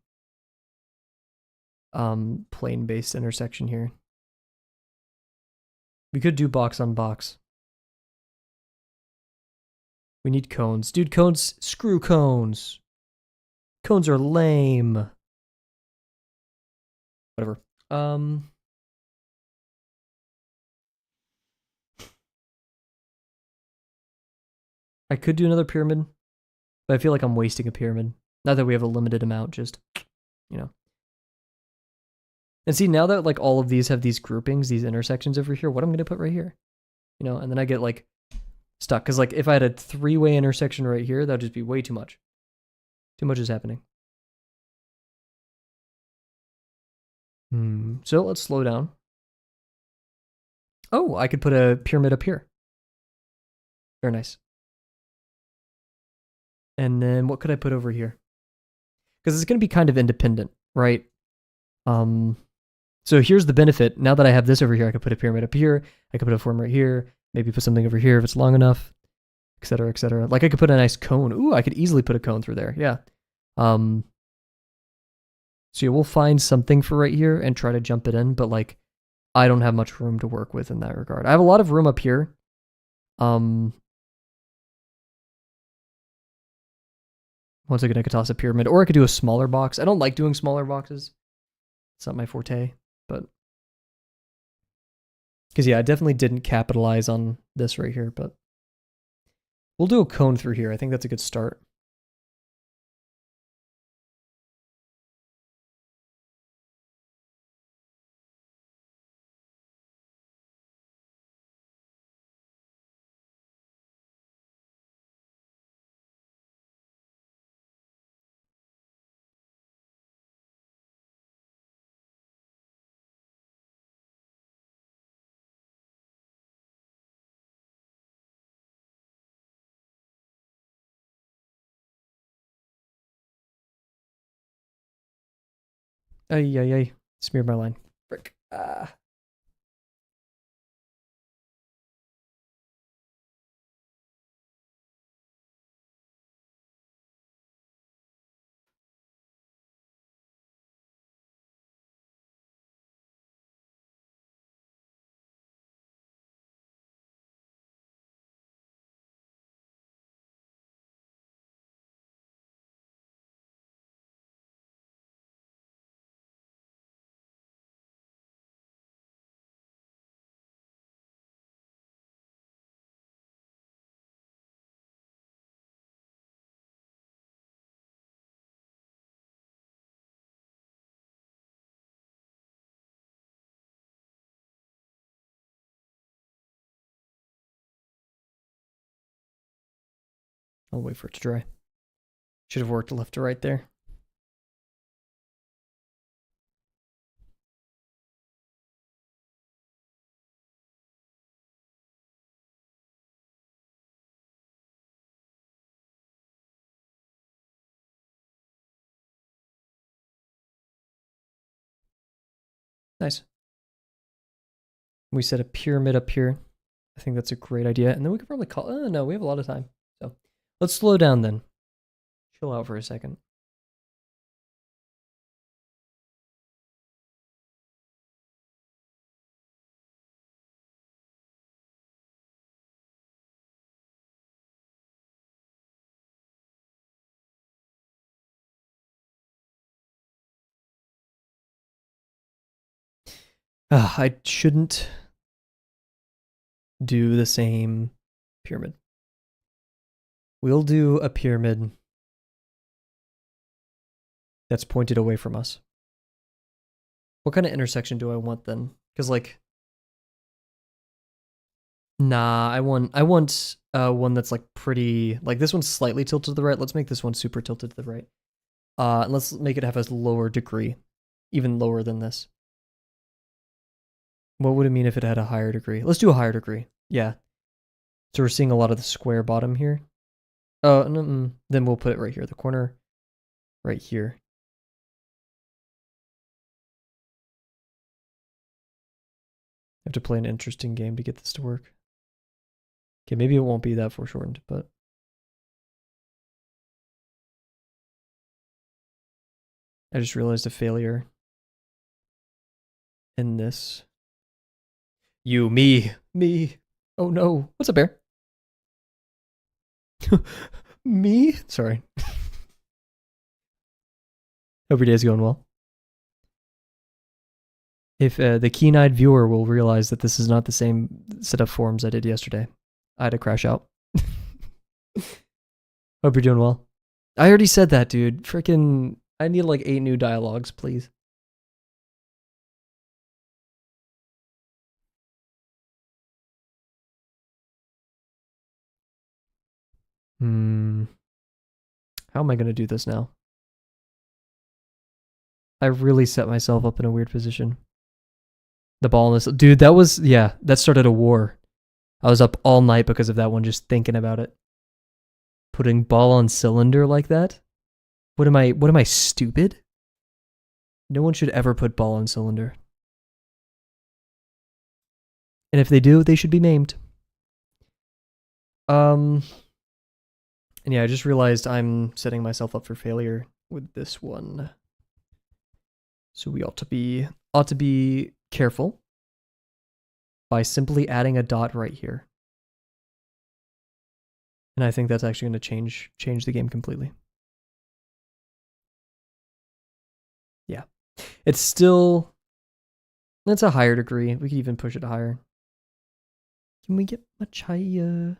based intersection here. We could do box on box. We need cones. Dude, cones, screw cones. Cones are lame. Whatever. I could do another pyramid, but I feel like I'm wasting a pyramid. Not that we have a limited amount, just, And see, now that like all of these have these groupings, these intersections over here, what I'm going to put right here? And then I get like stuck. Because like if I had a three-way intersection right here, that would just be way too much. Too much is happening. So let's slow down. Oh, I could put a pyramid up here. Very nice. And then what could I put over here? Because it's going to be kind of independent, right? So here's the benefit. Now that I have this over here, I can put a pyramid up here. I could put a form right here. Maybe put something over here if it's long enough, et cetera, et cetera. Like I could put a nice cone. Ooh, I could easily put a cone through there. Yeah. So yeah, we'll find something for right here and try to jump it in, but like I don't have much room to work with in that regard. I have a lot of room up here. Once again, I could toss a pyramid, or I could do a smaller box. I don't like doing smaller boxes. It's not my forte, but because yeah, I definitely didn't capitalize on this right here, but we'll do a cone through here. I think that's a good start. Ay, ay, ay. Smeared my line. Frick. Ah. I'll wait for it to dry. Should have worked left to right there. Nice. We set a pyramid up here. I think that's a great idea. And then we could probably call... Oh, no, we have a lot of time. So let's slow down then. Chill out for a second. I shouldn't do the same pyramid. We'll do a pyramid that's pointed away from us. What kind of intersection do I want then? Because like, nah, I want one that's like pretty, like this one's slightly tilted to the right. Let's make this one super tilted to the right. And let's make it have a lower degree, even lower than this. What would it mean if it had a higher degree? Let's do a higher degree. Yeah. So we're seeing a lot of the square bottom here. Oh, no, then we'll put it right here, the corner right here. I have to play an interesting game to get this to work. Okay, maybe it won't be that foreshortened, but I just realized a failure in this. You, me. Oh no. What's up, bear? Me? Sorry. Hope your day's going well. If the keen-eyed viewer will realize that this is not the same set of forms I did yesterday. I had to crash out. Hope you're doing well. I already said that, dude. Freaking, I need like 8 new dialogues, please. How am I going to do this now? I really set myself up in a weird position. The ball in this, dude, that was, yeah, that started a war. I was up all night because of that one, just thinking about it. Putting ball on cylinder like that? What am I, stupid? No one should ever put ball on cylinder. And if they do, they should be maimed. And yeah, I just realized I'm setting myself up for failure with this one. So we ought to be careful by simply adding a dot right here. And I think that's actually going to change the game completely. Yeah. It's a higher degree. We could even push it higher. Can we get much higher?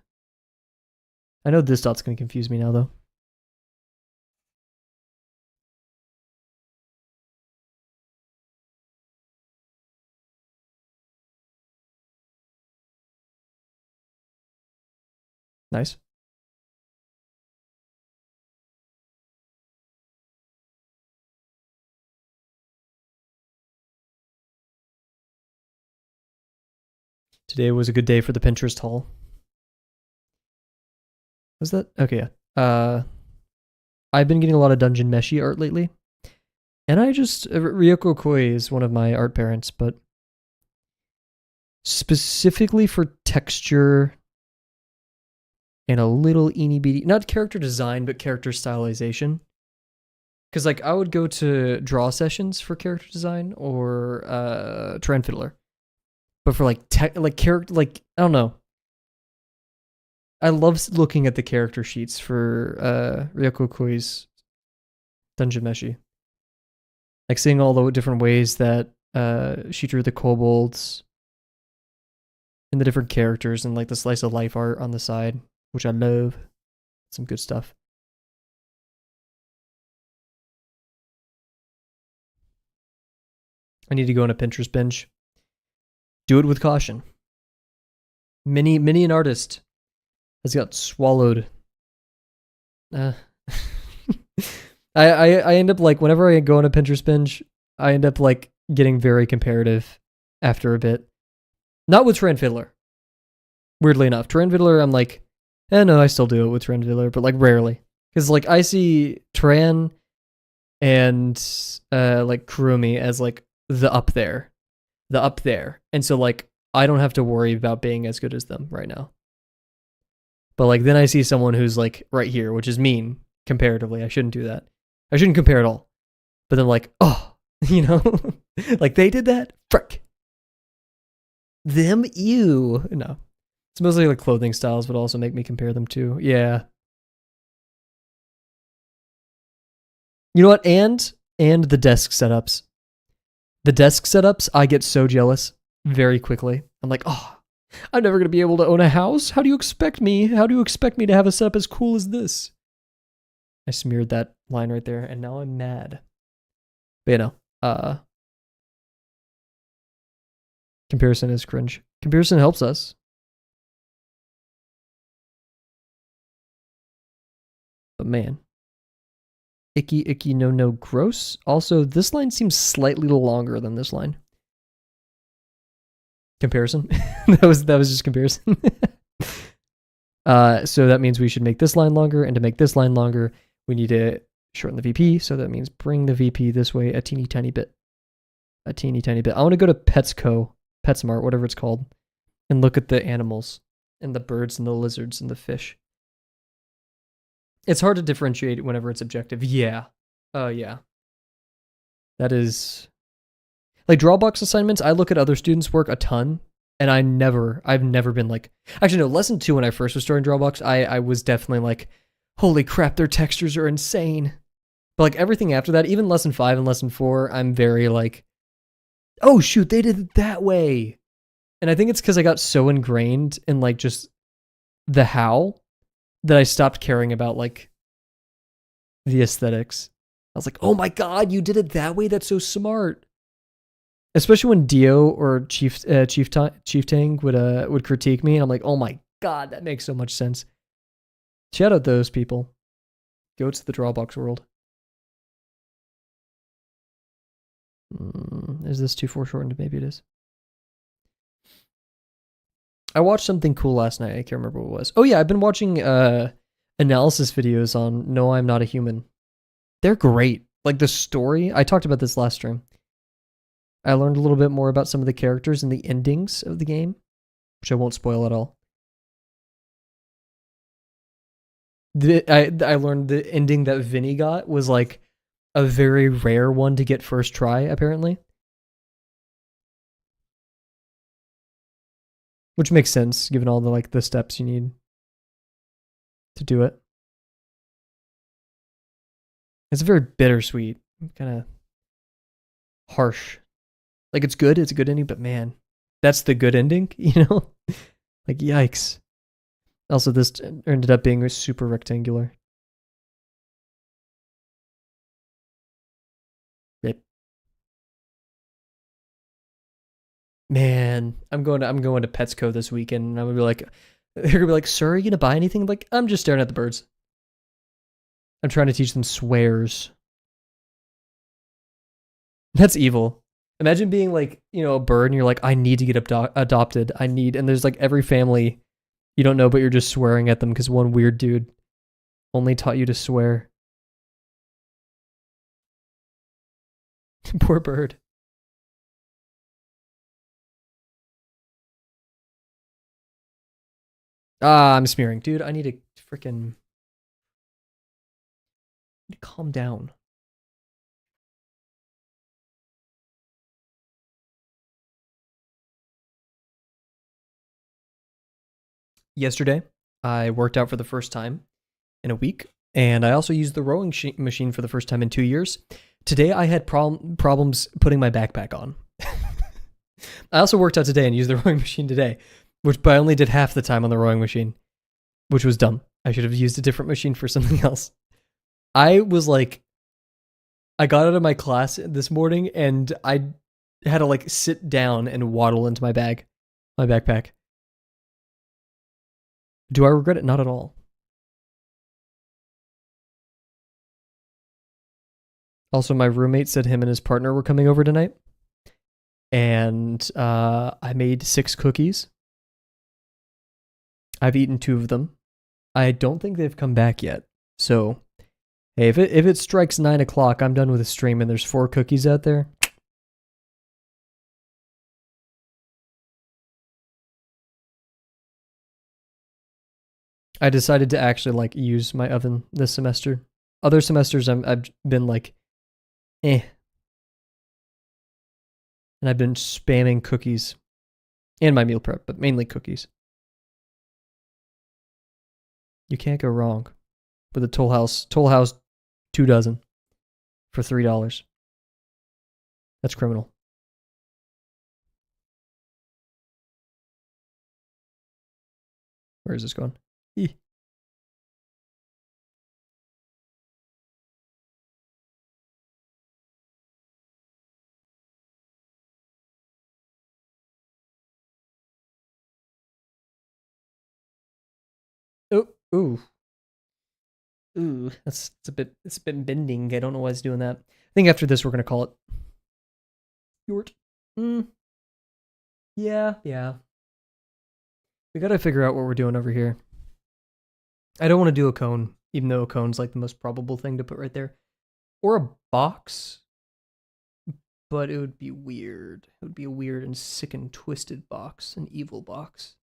I know this dot's going to confuse me now, though. Nice. Today was a good day for the Pinterest haul. Was that? Okay, yeah. I've been getting a lot of Dungeon Meshi art lately. And Ryoko Koi is one of my art parents, but specifically for texture and a little eeny beady, not character design, but character stylization. Because like I would go to draw sessions for character design or Tran Fiddler, but for like character, like I don't know. I love looking at the character sheets for Ryoko Koi's Dungeon Meshi. Like seeing all the different ways that she drew the kobolds and the different characters and like the slice of life art on the side, which I love. Some good stuff. I need to go on a Pinterest binge. Do it with caution. Many an artist has got swallowed. I end up like whenever I go on a Pinterest binge, I end up like getting very comparative after a bit. Not with Tran Fiddler. Weirdly enough, Tran Fiddler, I'm like, no, I still do it with Tran Fiddler, but like rarely, because like I see Tran and like Kurumi as like the up there, and so like I don't have to worry about being as good as them right now. But like then I see someone who's like right here, which is mean comparatively. I shouldn't do that. I shouldn't compare at all. But then like, oh, you know, like they did that? Frick. Them, ew. No. It's mostly like clothing styles would also make me compare them too. Yeah. You know what? And the desk setups. The desk setups, I get so jealous very quickly. I'm like, oh, I'm never going to be able to own a house. How do you expect me? How do you expect me to have a setup as cool as this? I smeared that line right there, and now I'm mad. But you know, comparison is cringe. Comparison helps us. But man. Icky, no, gross. Also, this line seems slightly longer than this line. Comparison. that was just comparison. So that means we should make this line longer, and to make this line longer, we need to shorten the VP. So that means bring the VP this way a teeny tiny bit. A teeny tiny bit. I want to go to PetSmart, whatever it's called, and look at the animals and the birds and the lizards and the fish. It's hard to differentiate whenever it's objective. Yeah. Yeah. That is... Like, Drawbox assignments, I look at other students' work a ton, and I've never been like... Actually, no, lesson 2 when I first was starting Drawbox, I was definitely like, holy crap, their textures are insane. But, like, everything after that, even lesson 5 and lesson 4, I'm very like, oh, shoot, they did it that way. And I think it's because I got so ingrained in, like, just the how that I stopped caring about like the aesthetics. I was like, oh my god, you did it that way? That's so smart. Especially when Dio or Chief Tang would critique me, and I'm like, oh my god, that makes so much sense. Shout out those people. Go to the Drawbox world. Is this too foreshortened? Maybe it is. I watched something cool last night. I can't remember what it was. Oh yeah, I've been watching analysis videos on No, I'm Not a Human. They're great. Like the story, I talked about this last stream. I learned a little bit more about some of the characters and the endings of the game, which I won't spoil at all. I learned the ending that Vinny got was like a very rare one to get first try, apparently. Which makes sense, given all the like the steps you need to do it. It's very bittersweet, kind of harsh. Like it's good, it's a good ending, but man, that's the good ending, you know? Like yikes. Also, this ended up being super rectangular. Yep. Man, I'm going to Petsco this weekend, and I'm gonna be like, they're gonna be like, "Sir, are you gonna buy anything?" I'm like, I'm just staring at the birds. I'm trying to teach them swears. That's evil. Imagine being like, you know, a bird, and you're like, I need to get adopted. I need, and there's like every family you don't know, but you're just swearing at them because one weird dude only taught you to swear. Poor bird. Ah, I'm smearing, dude. I need to freaking calm down. Yesterday, I worked out for the first time in a week, and I also used the rowing machine for the first time in 2 years. Today, I had problems putting my backpack on. I also worked out today and used the rowing machine today, but I only did half the time on the rowing machine, which was dumb. I should have used a different machine for something else. I was like, I got out of my class this morning and I had to like sit down and waddle into my backpack. Do I regret it? Not at all. Also, my roommate said him and his partner were coming over tonight. And I made 6 cookies. I've eaten 2 of them. I don't think they've come back yet. So, hey, if it strikes 9 o'clock, I'm done with the stream and there's 4 cookies out there. I decided to actually like use my oven this semester. Other semesters I've been like, eh. And I've been spamming cookies and my meal prep, but mainly cookies. You can't go wrong with a Toll House 2 dozen for $3. That's criminal. Where is this going? Oh, ooh. Ooh, it's a bit bending. I don't know why it's doing that. I think after this we're gonna call it. Yort. Yeah. We gotta figure out what we're doing over here. I don't want to do a cone, even though a cone's like the most probable thing to put right there. Or a box. But it would be weird. It would be a weird and sick and twisted box, an evil box.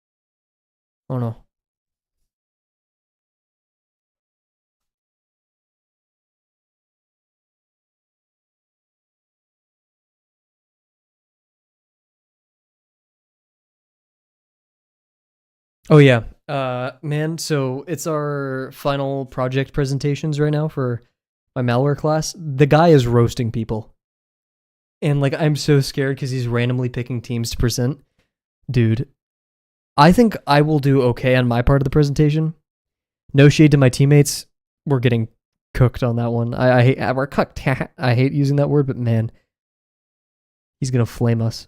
Oh no. Oh yeah. Man, so it's our final project presentations right now for my malware class. The guy is roasting people. And like I'm so scared because he's randomly picking teams to present. Dude, I think I will do okay on my part of the presentation. No shade to my teammates. We're getting cooked on that one. I hate we're cooked. I hate using that word, but man, he's gonna flame us.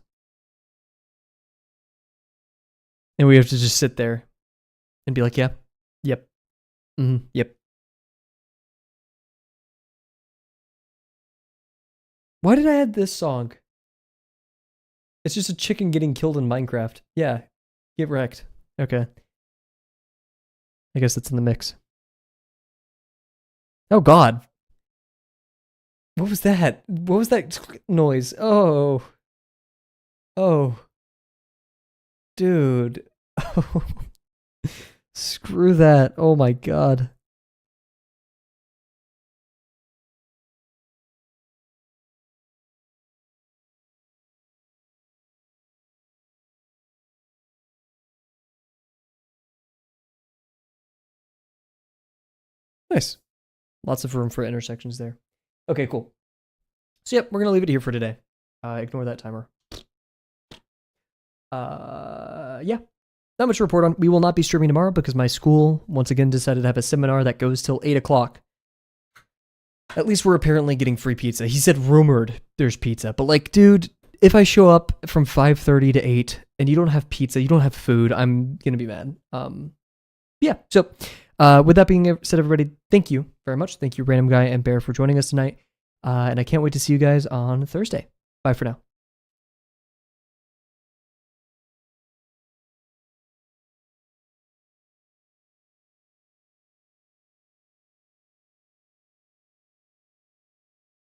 And we have to just sit there and be like, yeah, yep, yep. Why did I add this song? It's just a chicken getting killed in Minecraft. Yeah, get wrecked. Okay. I guess that's in the mix. Oh god. What was that? What was that noise? Oh. Oh. Dude. Oh. Screw that. Oh my god. Nice. Lots of room for intersections there. Okay, cool. So yep, we're gonna leave it here for today. Ignore that timer. Yeah. Not much to report on. We will not be streaming tomorrow because my school once again decided to have a seminar that goes till 8 o'clock. At least we're apparently getting free pizza. He said rumored there's pizza, but like, dude, if I show up from 5:30 to 8 and you don't have pizza, you don't have food, I'm gonna be mad. Yeah. So, with that being said, everybody, thank you very much. Thank you, Random Guy and Bear, for joining us tonight. And I can't wait to see you guys on Thursday. Bye for now.